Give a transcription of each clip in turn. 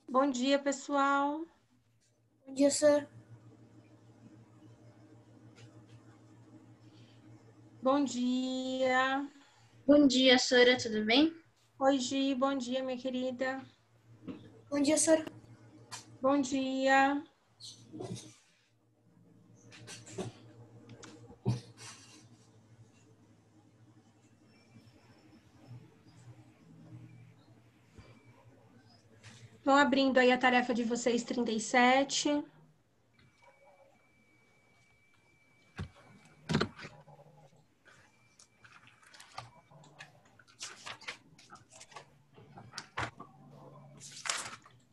Bom dia, pessoal. Bom dia, sir. Bom dia. Bom dia, Sora, tudo bem? Oi, Gi. Bom dia, minha querida. Bom dia, Sora. Bom dia. Vão abrindo aí a tarefa de vocês, 37.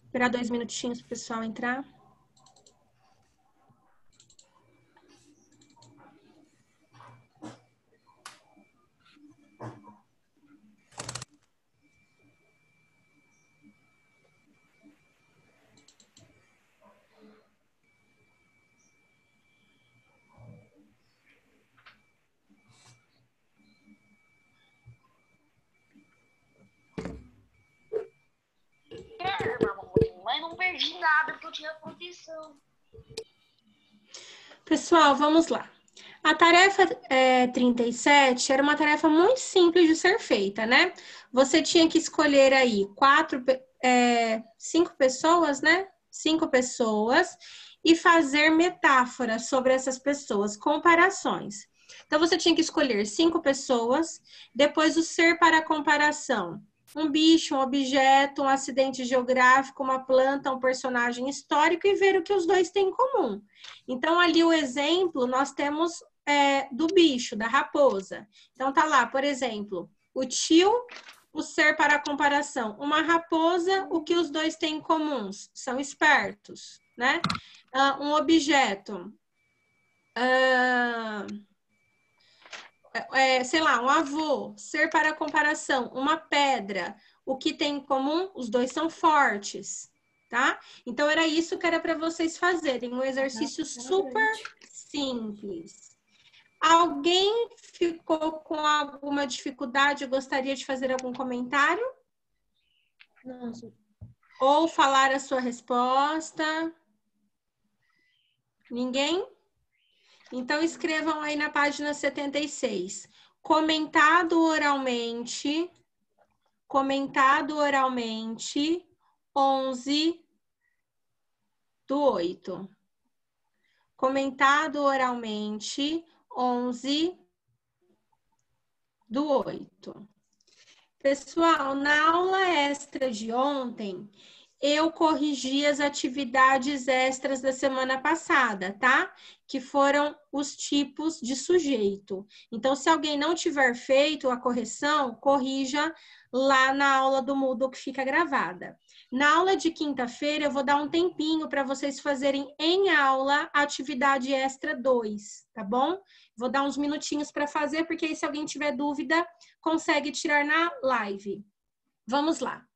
Esperar 2 minutinhos para o pessoal entrar. Mas não perdi nada porque eu tinha proteção. Pessoal, vamos lá. A tarefa 37 era uma tarefa muito simples de ser feita, né? Você tinha que escolher aí 5 pessoas, né? 5 pessoas e fazer metáforas sobre essas pessoas, comparações. Então, você tinha que escolher 5 pessoas, depois o ser para comparação. Um bicho, um objeto, um acidente geográfico, uma planta, um personagem histórico e ver o que os dois têm em comum. Então, ali o exemplo, nós temos do bicho, da raposa. Então, tá lá, por exemplo, o tio, o ser para comparação. Uma raposa, o que os dois têm em comuns? São espertos, né? Um objeto. Sei lá, um avô, ser para comparação, uma pedra. O que tem em comum? Os dois são fortes, tá? Então, era isso que era para vocês fazerem, um exercício super simples. Alguém ficou com alguma dificuldade? Gostaria de fazer algum comentário? Não, sir. Ou falar a sua resposta? Ninguém? Então, escrevam aí na página 76. Comentado oralmente, 11/8. Comentado oralmente, 11/8. Pessoal, na aula extra de ontem, eu corrigi as atividades extras da semana passada, tá? Que foram os tipos de sujeito. Então, se alguém não tiver feito a correção, corrija lá na aula do Moodle que fica gravada. Na aula de quinta-feira, eu vou dar um tempinho para vocês fazerem em aula a atividade extra 2, tá bom? Vou dar uns minutinhos para fazer, porque aí, se alguém tiver dúvida, consegue tirar na live. Vamos lá.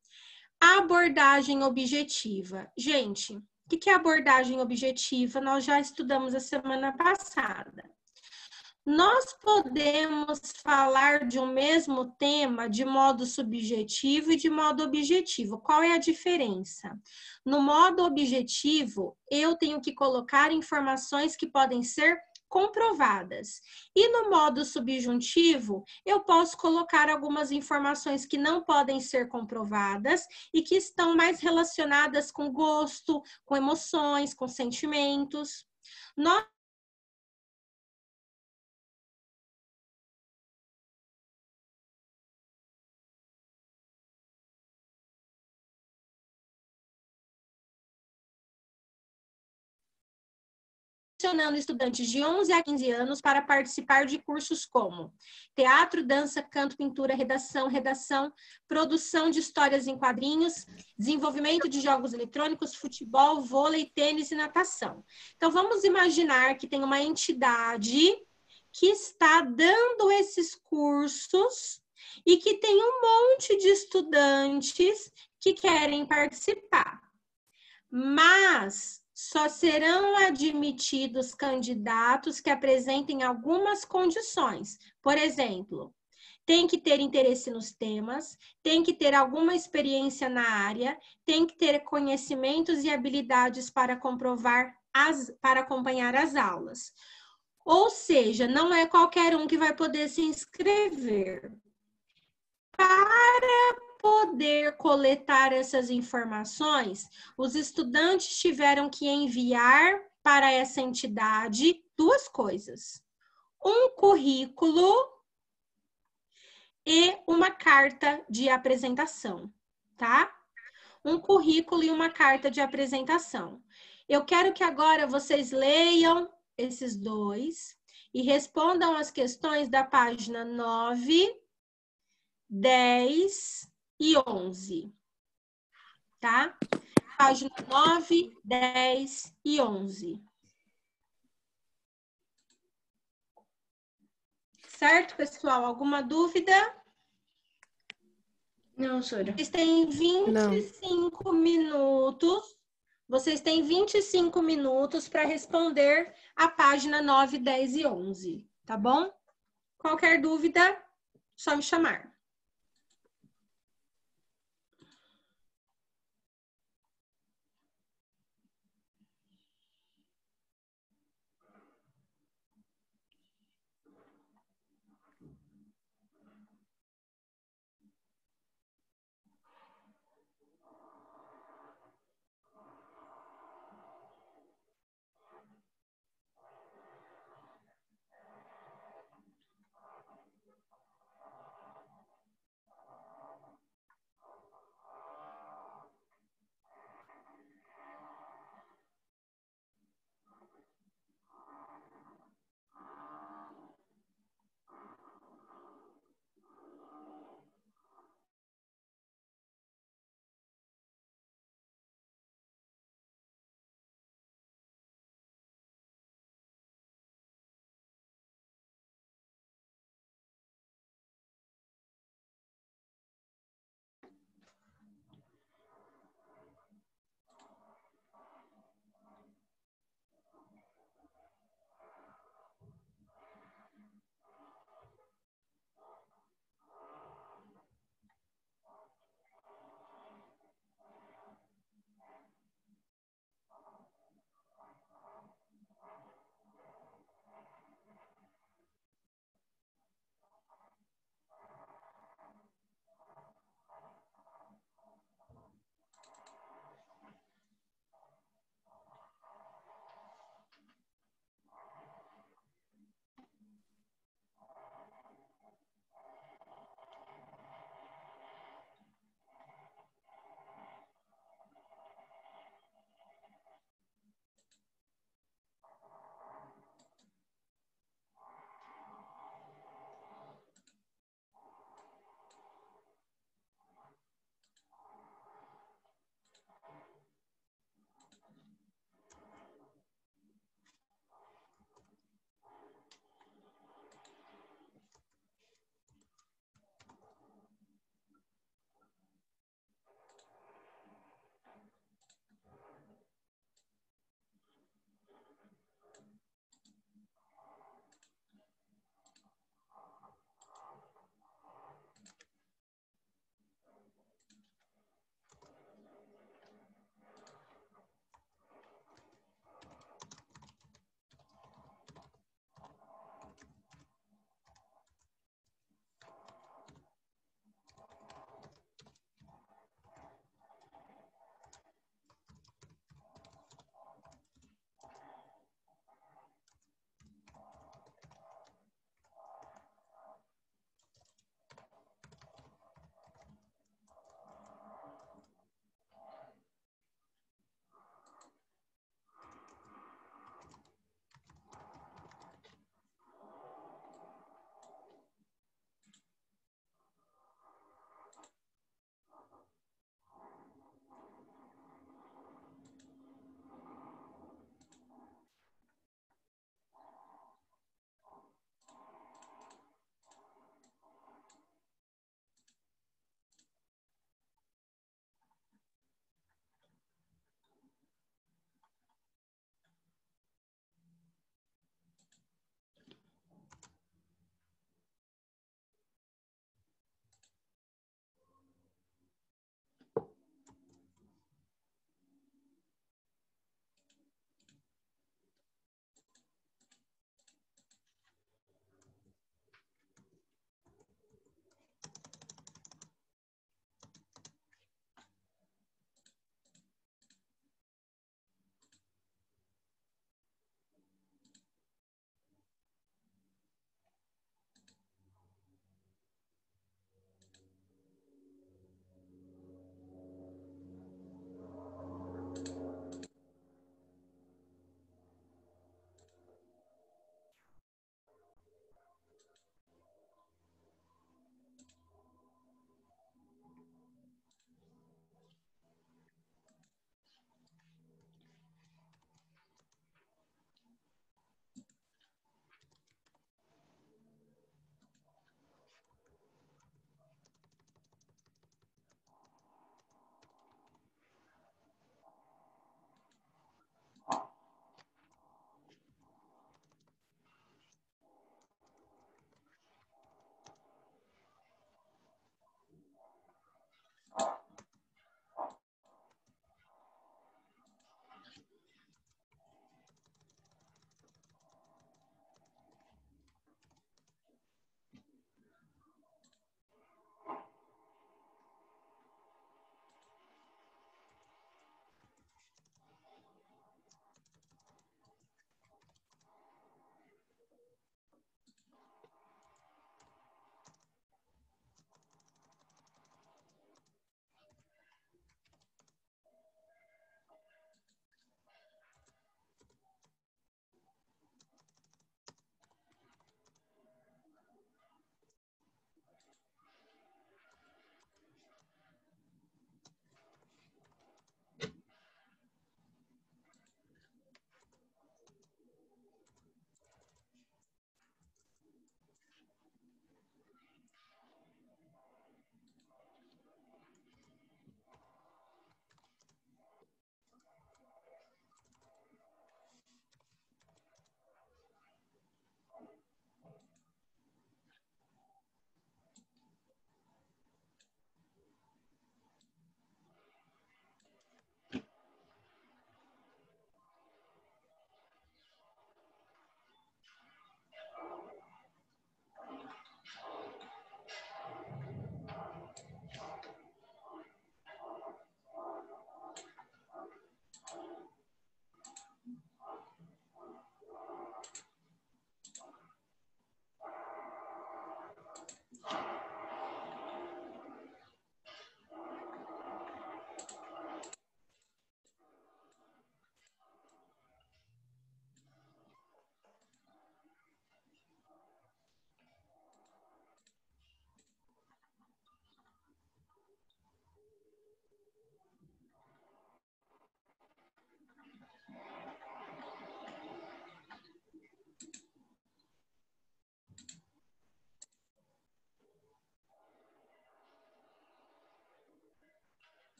Abordagem objetiva. Gente, o que é abordagem objetiva? Nós já estudamos a semana passada. Nós podemos falar de um mesmo tema de modo subjetivo e de modo objetivo. Qual é a diferença? No modo objetivo, eu tenho que colocar informações que podem ser comprovadas. E no modo subjuntivo, eu posso colocar algumas informações que não podem ser comprovadas e que estão mais relacionadas com gosto, com emoções, com sentimentos. Nós selecionando estudantes de 11 a 15 anos para participar de cursos como teatro, dança, canto, pintura, redação, produção de histórias em quadrinhos, desenvolvimento de jogos eletrônicos, futebol, vôlei, tênis e natação. Então, vamos imaginar que tem uma entidade que está dando esses cursos e que tem um monte de estudantes que querem participar. Mas só serão admitidos candidatos que apresentem algumas condições. Por exemplo, tem que ter interesse nos temas, tem que ter alguma experiência na área, tem que ter conhecimentos e habilidades para para acompanhar as aulas. Ou seja, não é qualquer um que vai poder se inscrever. Para poder coletar essas informações, os estudantes tiveram que enviar para essa entidade 2 coisas: um currículo e uma carta de apresentação, tá? Um currículo e uma carta de apresentação. Eu quero que agora vocês leiam esses 2 e respondam as questões da página 9, 10 e 11, tá? Página 9, 10 e 11. Certo, pessoal? Alguma dúvida? Não, Sora. Vocês têm 25 minutos. Vocês têm 25 minutos para responder a página 9, 10 e 11, tá bom? Qualquer dúvida, só me chamar.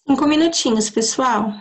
5 minutinhos, pessoal.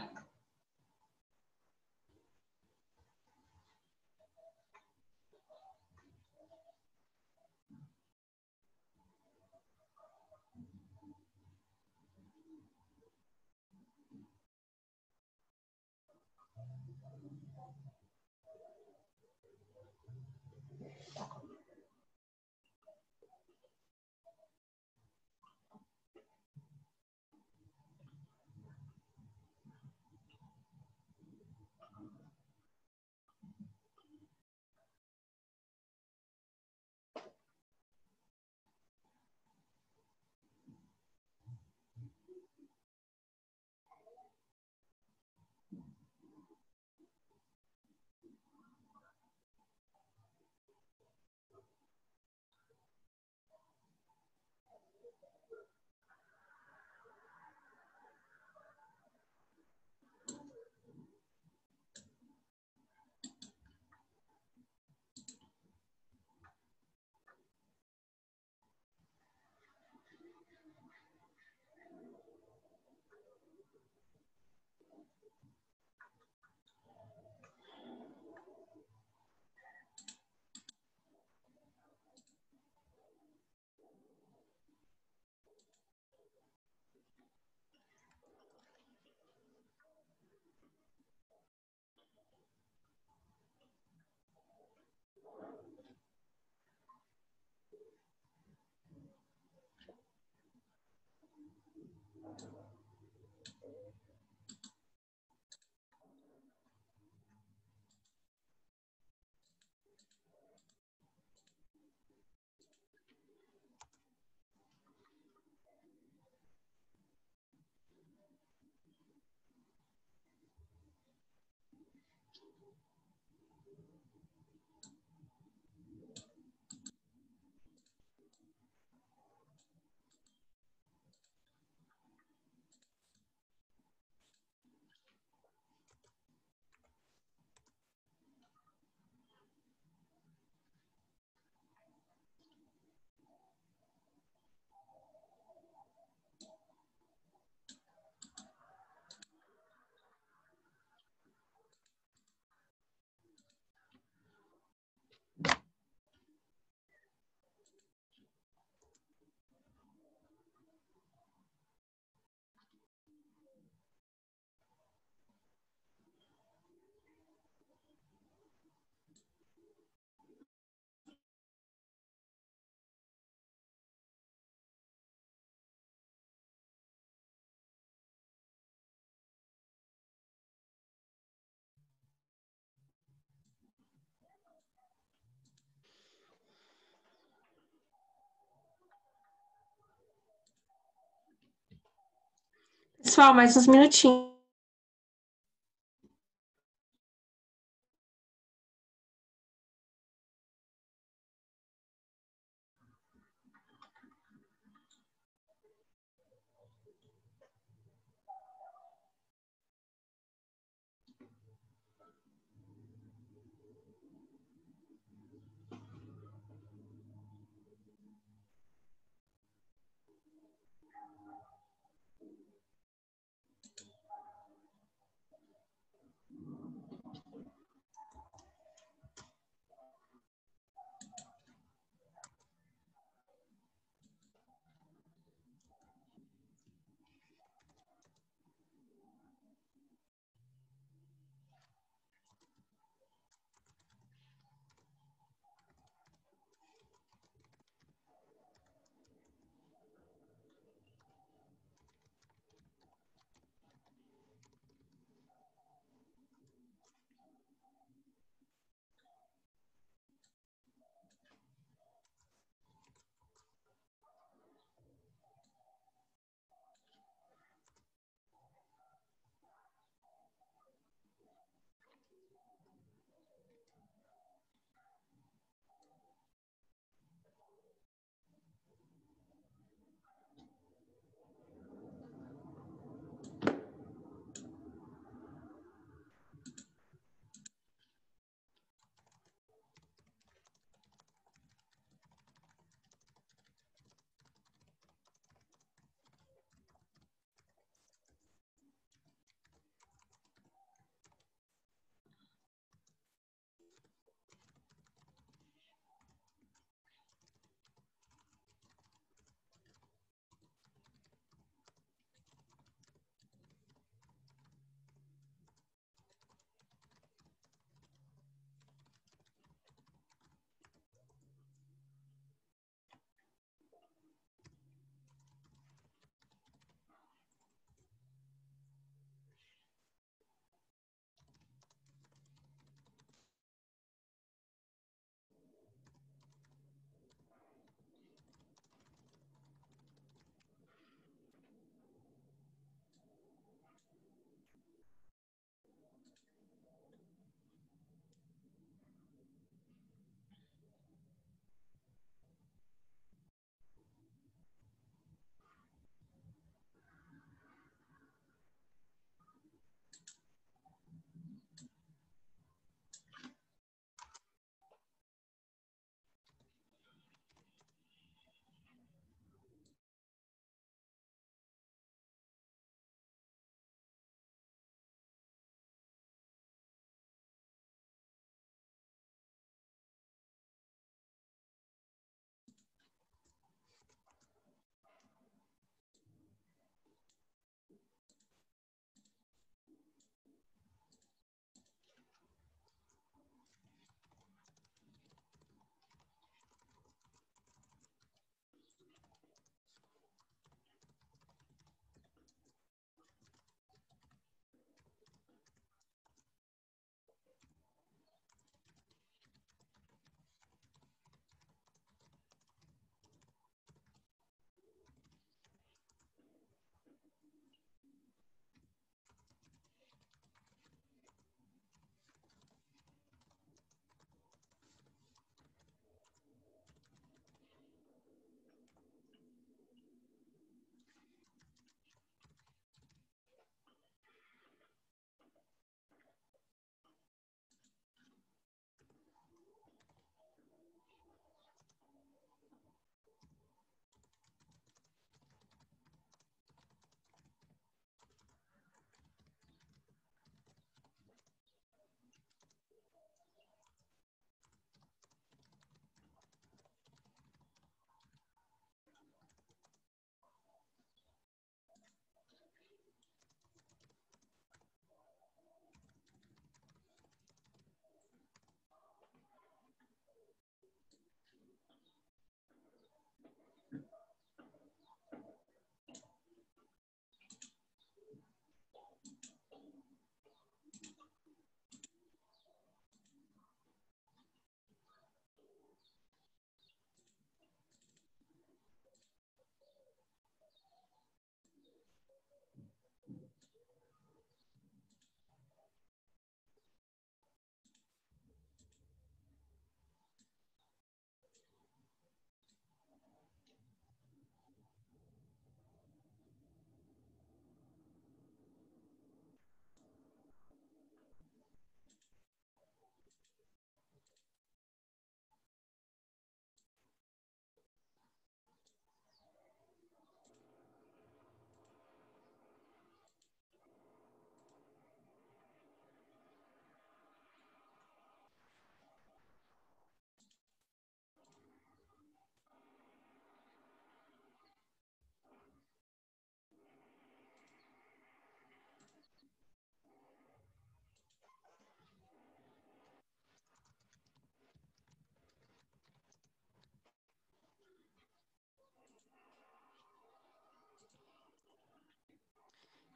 Pessoal, mais uns minutinhos.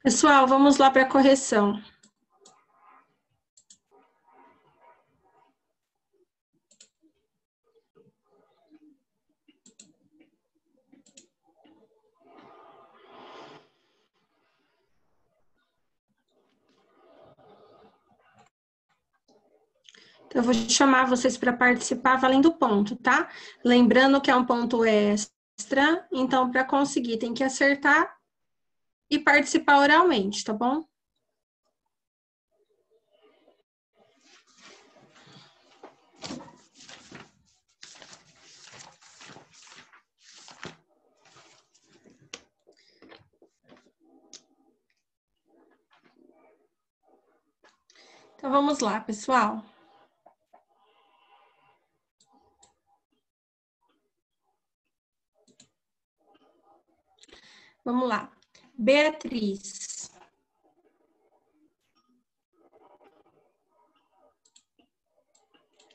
Pessoal, vamos lá para a correção. Então, eu vou chamar vocês para participar valendo ponto, tá? Lembrando que é um ponto extra, então, para conseguir, tem que acertar e participar oralmente, tá bom? Então, vamos lá, pessoal. Vamos lá. Beatriz.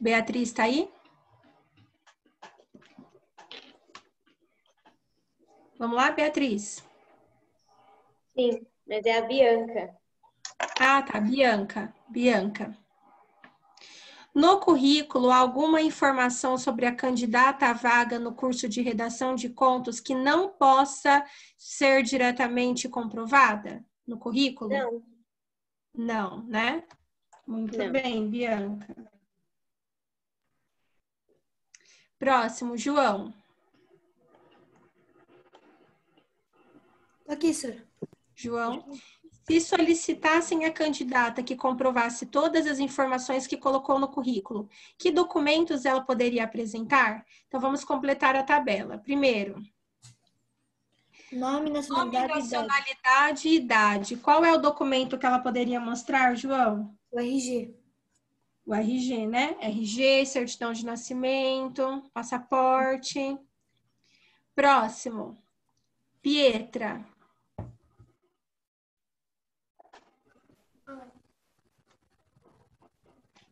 Beatriz, tá aí? Vamos lá, Beatriz? Sim, mas é a Bianca. Ah, tá. Bianca. Bianca. No currículo, alguma informação sobre a candidata à vaga no curso de redação de contos que não possa ser diretamente comprovada no currículo? Não. Não, né? Muito Não. bem, Bianca. Próximo, João. Aqui, senhora. João. Se solicitassem a candidata que comprovasse todas as informações que colocou no currículo, que documentos ela poderia apresentar? Então, vamos completar a tabela. Primeiro, Nome, nacionalidade e idade. nacionalidade e idade. Qual é o documento que ela poderia mostrar, João? O RG. O RG, né? RG, certidão de nascimento, passaporte. Próximo, Pietra.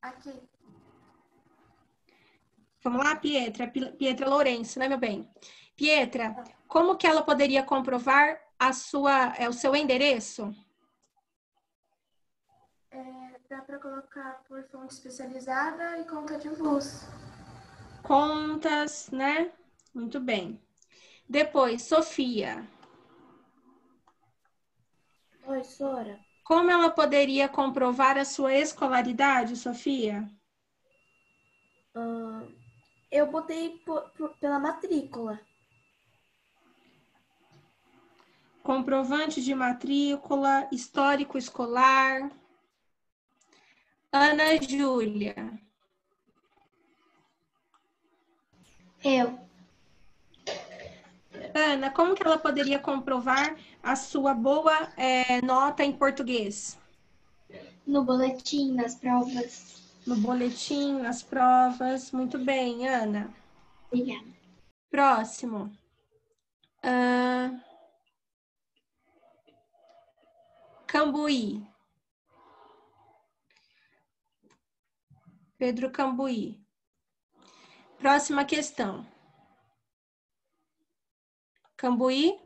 Aqui. Vamos lá, Pietra. Pietra Lourenço, né, meu bem? Pietra, como que ela poderia comprovar o seu endereço? Dá para colocar por fonte especializada e conta de luz. Contas, né? Muito bem. Depois, Sofia. Oi, senhora. Como ela poderia comprovar a sua escolaridade, Sofia? Eu botei pela matrícula. Comprovante de matrícula, histórico escolar. Ana Júlia. Eu. Ana, como que ela poderia comprovar a sua boa nota em português? No boletim, nas provas. No boletim, nas provas. Muito bem, Ana. Obrigada. Próximo. Cambuí. Pedro Cambuí. Próxima questão. Cambuí.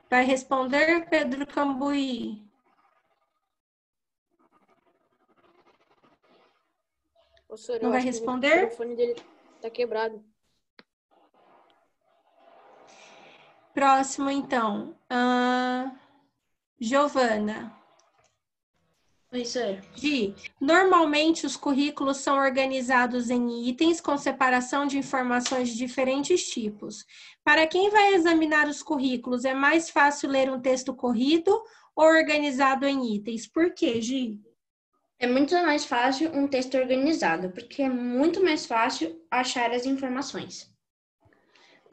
Vai responder, Pedro Cambuí. Ô, senhor, Não vai responder? O microfone dele tá quebrado. Próximo, então. Giovana. Oi, senhora. Gi, normalmente os currículos são organizados em itens com separação de informações de diferentes tipos. Para quem vai examinar os currículos, é mais fácil ler um texto corrido ou organizado em itens? Por quê, Gi? É muito mais fácil um texto organizado, porque é muito mais fácil achar as informações.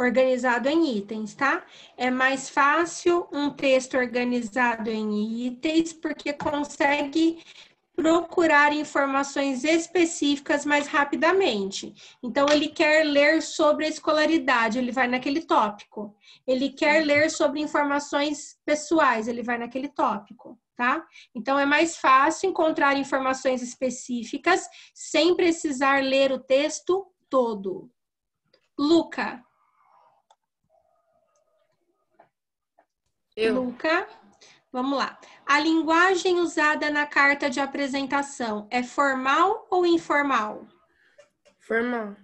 Organizado em itens, tá? É mais fácil um texto organizado em itens, porque consegue procurar informações específicas mais rapidamente. Então, ele quer ler sobre a escolaridade, ele vai naquele tópico. Ele quer ler sobre informações pessoais, ele vai naquele tópico, tá? Então, é mais fácil encontrar informações específicas sem precisar ler o texto todo. Luca. Eu. Luca. Vamos lá. A linguagem usada na carta de apresentação é formal ou informal? Formal.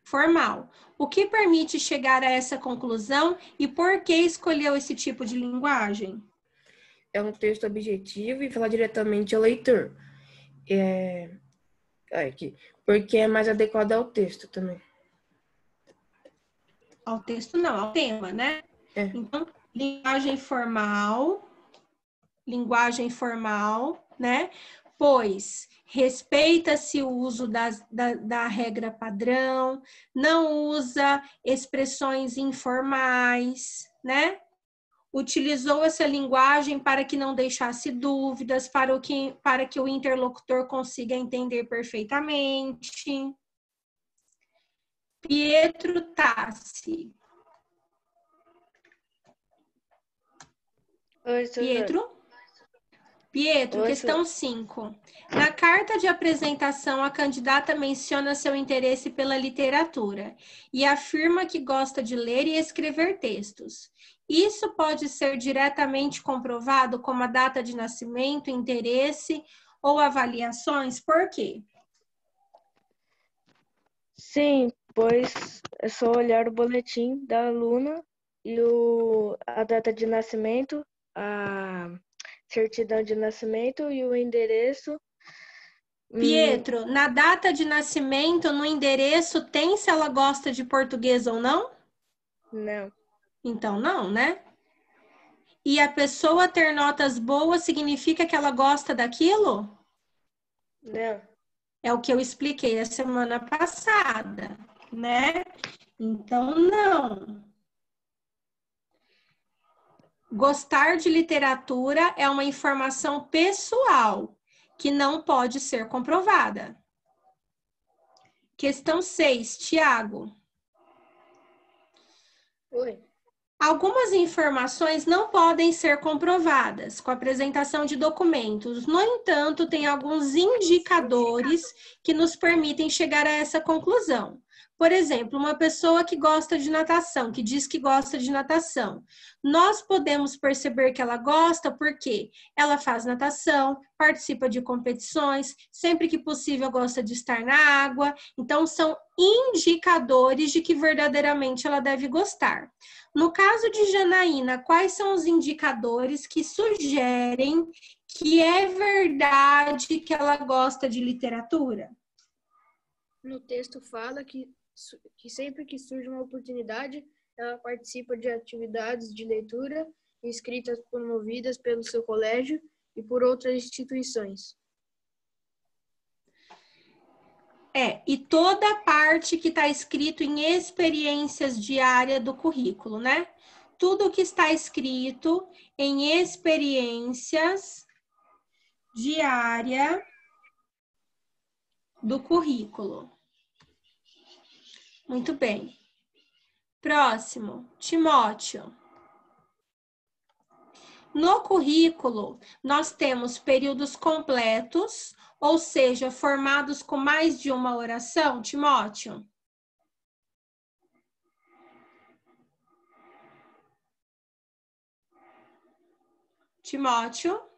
Formal. O que permite chegar a essa conclusão e por que escolheu esse tipo de linguagem? É um texto objetivo e fala diretamente ao leitor. Aqui, porque é mais adequado ao texto também. Ao texto não, ao tema, né? É. Então, linguagem formal, né? Pois respeita-se o uso da regra padrão, não usa expressões informais, né? Utilizou essa linguagem para que não deixasse dúvidas, para que o interlocutor consiga entender perfeitamente. Pietro Tassi. Oi, Pietro? Pietro, questão 5. Na carta de apresentação, a candidata menciona seu interesse pela literatura e afirma que gosta de ler e escrever textos. Isso pode ser diretamente comprovado como a data de nascimento, interesse ou avaliações? Por quê? Sim, pois é só olhar o boletim da aluna e a data de nascimento, a certidão de nascimento e o endereço. Pietro, na data de nascimento, no endereço, tem se ela gosta de português ou não? Não, Então, não, né? E a pessoa ter notas boas significa que ela gosta daquilo? não, É o que eu expliquei a semana passada, né? Então, não. Gostar de literatura é uma informação pessoal que não pode ser comprovada. Questão 6, Tiago. Oi. Algumas informações não podem ser comprovadas com a apresentação de documentos. No entanto, tem alguns indicadores que nos permitem chegar a essa conclusão. Por exemplo, uma pessoa que gosta de natação, que diz que gosta de natação. Nós podemos perceber que ela gosta porque ela faz natação, participa de competições, sempre que possível gosta de estar na água. Então, são indicadores de que verdadeiramente ela deve gostar. No caso de Janaína, quais são os indicadores que sugerem que é verdade que ela gosta de literatura? No texto fala que sempre que surge uma oportunidade, ela participa de atividades de leitura e escritas promovidas pelo seu colégio e por outras instituições. E toda a parte que está escrito em experiências diárias do currículo, né? Tudo que está escrito em experiências diárias do currículo. Muito bem. Próximo, Timóteo. No currículo, nós temos períodos completos, ou seja, formados com mais de uma oração, Timóteo. Timóteo.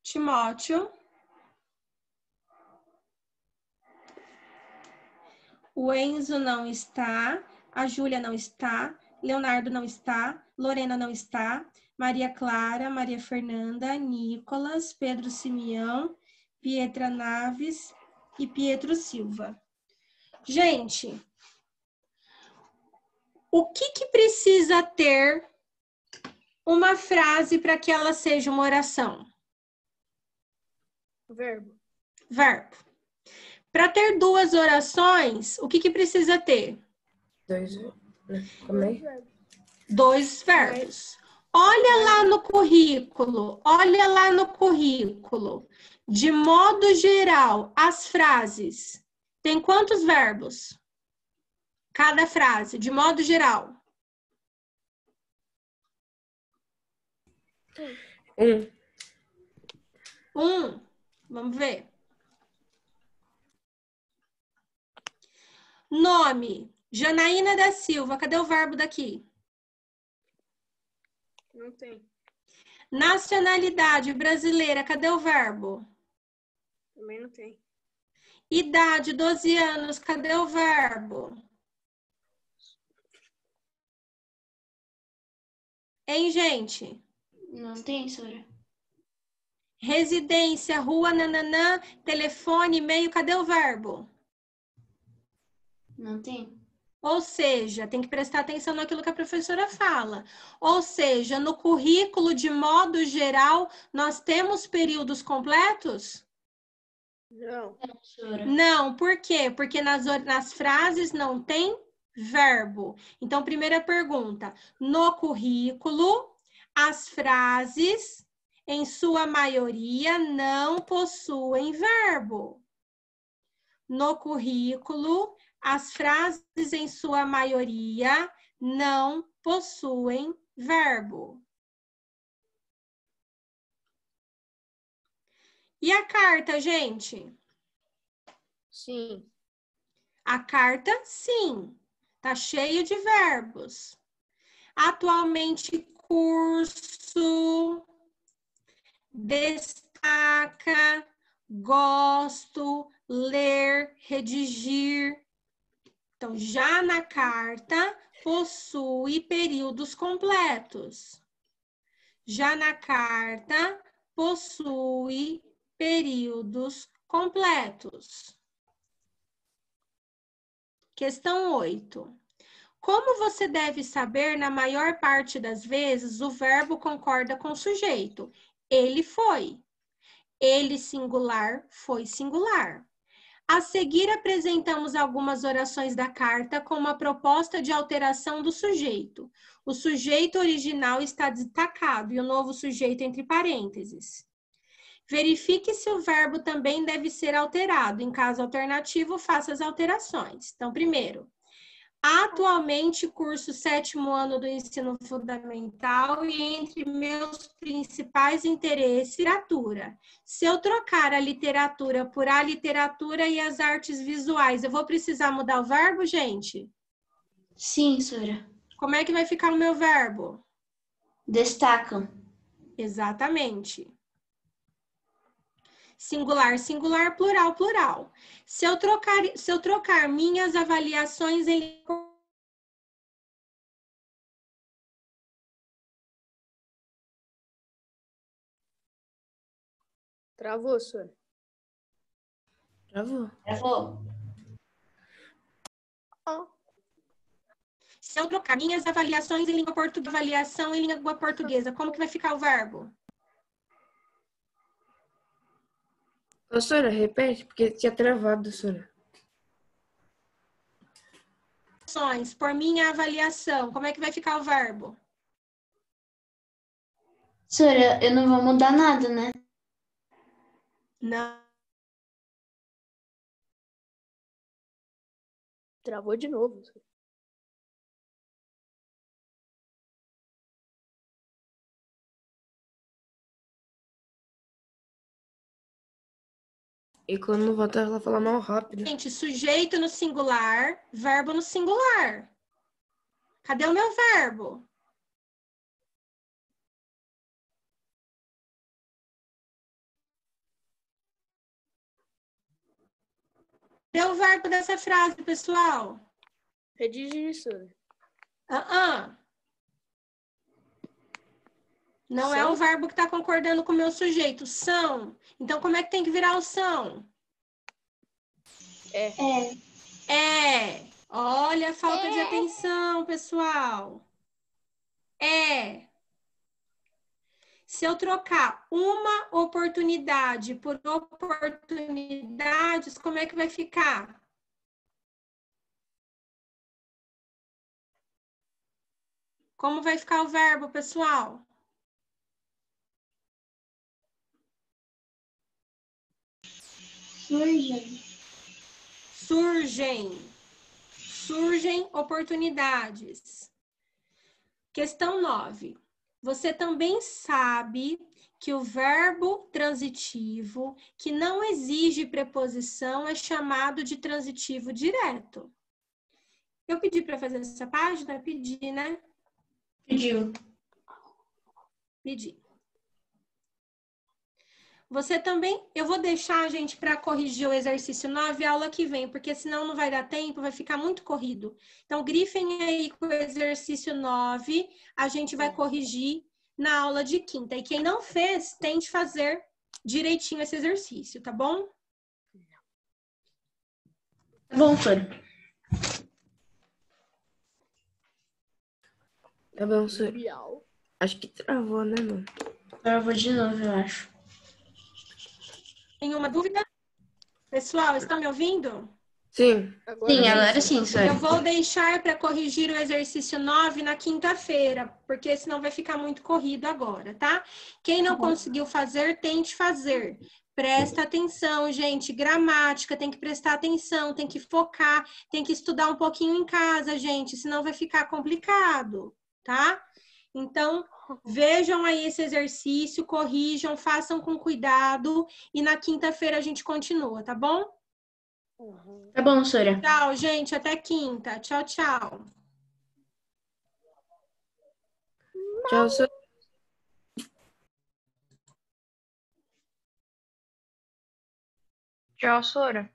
Timóteo. O Enzo não está, a Júlia não está, Leonardo não está, Lorena não está, Maria Clara, Maria Fernanda, Nicolas, Pedro Simeão, Pietra Naves e Pietro Silva. Gente, o que precisa ter uma frase para que ela seja uma oração? Verbo. Verbo. Para ter duas orações, o que precisa ter? Dois verbos. Olha lá no currículo. De modo geral, as frases têm quantos verbos? Cada frase, de modo geral. Um. Vamos ver. Nome, Janaína da Silva. Cadê o verbo daqui? Não tem. Nacionalidade brasileira. Cadê o verbo? Também não tem. Idade, 12 anos. Cadê o verbo? Hein, gente? Não tem, senhora. Residência, rua, nananã, telefone, e-mail. Cadê o verbo? Não tem. Ou seja, tem que prestar atenção naquilo que a professora fala. Ou seja, no currículo, de modo geral, nós temos períodos completos? Não. Não, senhora. Não, por quê? Porque nas frases não tem verbo. Então, primeira pergunta. No currículo, as frases, em sua maioria, não possuem verbo. No currículo, as frases, em sua maioria, não possuem verbo. E a carta, gente? Sim. A carta, sim. Tá cheio de verbos. Atualmente, curso, destaca, gosto, ler, redigir. Então, já na carta, possui períodos completos. Já na carta, possui períodos completos. Questão 8. Como você deve saber, na maior parte das vezes, o verbo concorda com o sujeito? Ele foi. Ele singular, foi singular. A seguir, apresentamos algumas orações da carta com uma proposta de alteração do sujeito. O sujeito original está destacado e o novo sujeito entre parênteses. Verifique se o verbo também deve ser alterado. Em caso alternativo, faça as alterações. Então, primeiro, atualmente curso 7º ano do ensino fundamental e entre meus principais interesses, literatura. Se eu trocar a literatura por a literatura e as artes visuais, eu vou precisar mudar o verbo, gente? Sim, senhora. Como é que vai ficar o meu verbo? Destacam. Exatamente. Singular, singular, plural, plural. Se eu trocar minhas avaliações em... Travou, senhora. Travou. Travou. Se eu trocar minhas avaliações em língua portuguesa, avaliação em língua portuguesa, como que vai ficar o verbo? Senhora, repete, porque tinha travado, senhora. Por minha avaliação, como é que vai ficar o verbo? Senhora, eu não vou mudar nada, né? Não. Travou de novo. E quando voltar, ela fala mal rápido. Gente, sujeito no singular, verbo no singular. Cadê o meu verbo? Cadê o verbo dessa frase, pessoal? Redigir, senhora. Não é um verbo que está concordando com o meu sujeito. São. Então, como é que tem que virar o são? É. Olha a falta de atenção, pessoal. É. Se eu trocar uma oportunidade por oportunidades, como é que vai ficar? Como vai ficar o verbo, pessoal? Surgem oportunidades. Questão 9. Você também sabe que o verbo transitivo, que não exige preposição, é chamado de transitivo direto. Eu pedi para fazer essa página? Pedi, né? Pediu. Pedi. Você também, eu vou deixar, gente, para corrigir o exercício 9 aula que vem, porque senão não vai dar tempo, vai ficar muito corrido. Então, grifem aí com o exercício 9, a gente vai corrigir na aula de quinta. E quem não fez, tente fazer direitinho esse exercício, tá bom? Tá bom, Sônia. Tá bom, Sônia. Acho que travou, né, mano? Travou de novo, eu acho. Nenhuma dúvida? Pessoal, estão me ouvindo? Sim. Sim, agora sim, Sônia. Eu vou deixar para corrigir o exercício 9 na quinta-feira, porque senão vai ficar muito corrido agora, tá? Quem não conseguiu fazer, tente fazer. Presta atenção, gente. Gramática, tem que prestar atenção, tem que focar, tem que estudar um pouquinho em casa, gente, senão vai ficar complicado, tá? Então, vejam aí esse exercício, corrijam, façam com cuidado e na quinta-feira a gente continua, tá bom? Tá bom, Sônia. Tchau, gente. Até quinta. Tchau, tchau. Tchau, Sônia. Tchau, Sora.